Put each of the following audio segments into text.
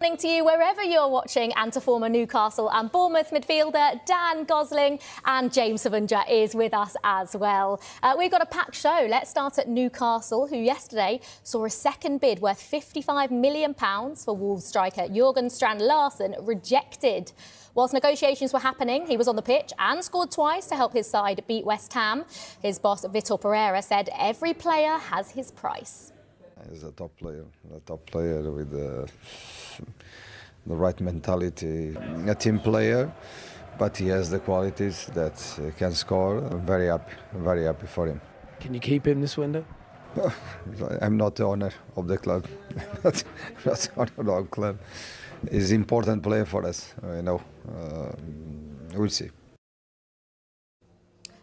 Morning to you wherever you're watching, and to former Newcastle and Bournemouth midfielder Dan Gosling, and James Savunja is with us as well. We've got a packed show. Let's start at Newcastle, who yesterday saw a second bid worth £55 million for Wolves striker Jorgen Strand Larsen rejected. Whilst negotiations were happening, he was on the pitch and scored twice to help his side beat West Ham. His boss, Vitor Pereira, said every player has his price. He's a top player with the right mentality, a team player, but he has the qualities that he can score. I'm very happy for him. Can you keep him this window? I'm not the owner of the club. I'm not the owner of the club. He's an important player for us, we'll see.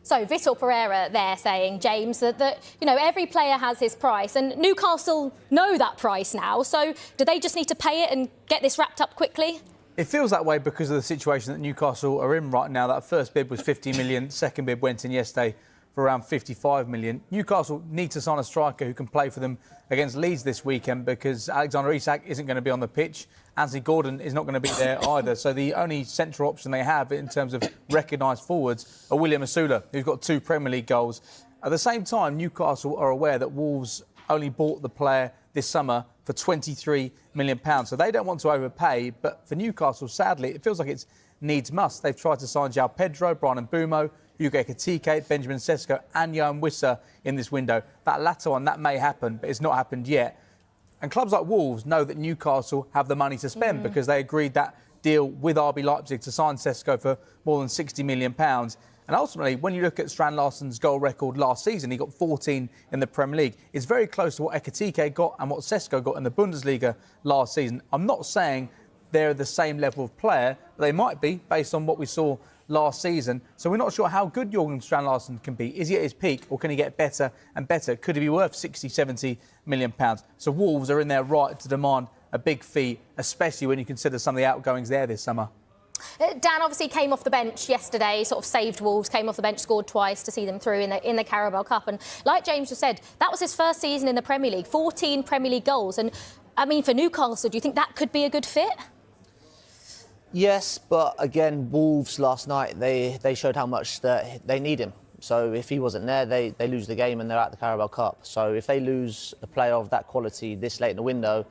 So Vitor Pereira there saying, James, that every player has his price, and Newcastle know that price now. So do they just need to pay it and get this wrapped up quickly? It feels that way because of the situation that Newcastle are in right now. That first bid was 50 million, second bid went in yesterday for around 55 million. Newcastle need to sign a striker who can play for them against Leeds this weekend because Alexander Isak isn't going to be on the pitch. Anthony Gordon is not going to be there either. So the only central option they have in terms of recognised forwards are William Asula, who's got 2 Premier League goals. At the same time, Newcastle are aware that Wolves only bought the player this summer for £23 million. So they don't want to overpay. But for Newcastle, sadly, it feels like it's needs must. They've tried to sign João Pedro, Brian Mbeumo, Hugo Ekitike, Benjamin Sesko and Yohan Wissa in this window. That latter one, that may happen, but it's not happened yet. And clubs like Wolves know that Newcastle have the money to spend because they agreed that deal with RB Leipzig to sign Sesko for more than £60 million. And ultimately, when you look at Strand Larsen's goal record last season, he got 14 in the Premier League. It's very close to what Ekitike got and what Sesko got in the Bundesliga last season. I'm not saying they're the same level of player, but they might be based on what we saw last season. So we're not sure how good Jorgen Strand Larsen can be. Is he at his peak or can he get better and better? Could he be worth 60, 70 million pounds? So Wolves are in their right to demand a big fee, especially when you consider some of the outgoings there this summer. Dan obviously came off the bench yesterday, sort of saved Wolves, came off the bench, scored twice to see them through in the Carabao Cup. And like James just said, that was his first season in the Premier League, 14 Premier League goals. And I mean, for Newcastle, do you think that could be a good fit? Yes, but again, Wolves last night, they showed how much that they need him. So if he wasn't there, they lose the game and they're at the Carabao Cup. So if they lose a player of that quality this late in the window,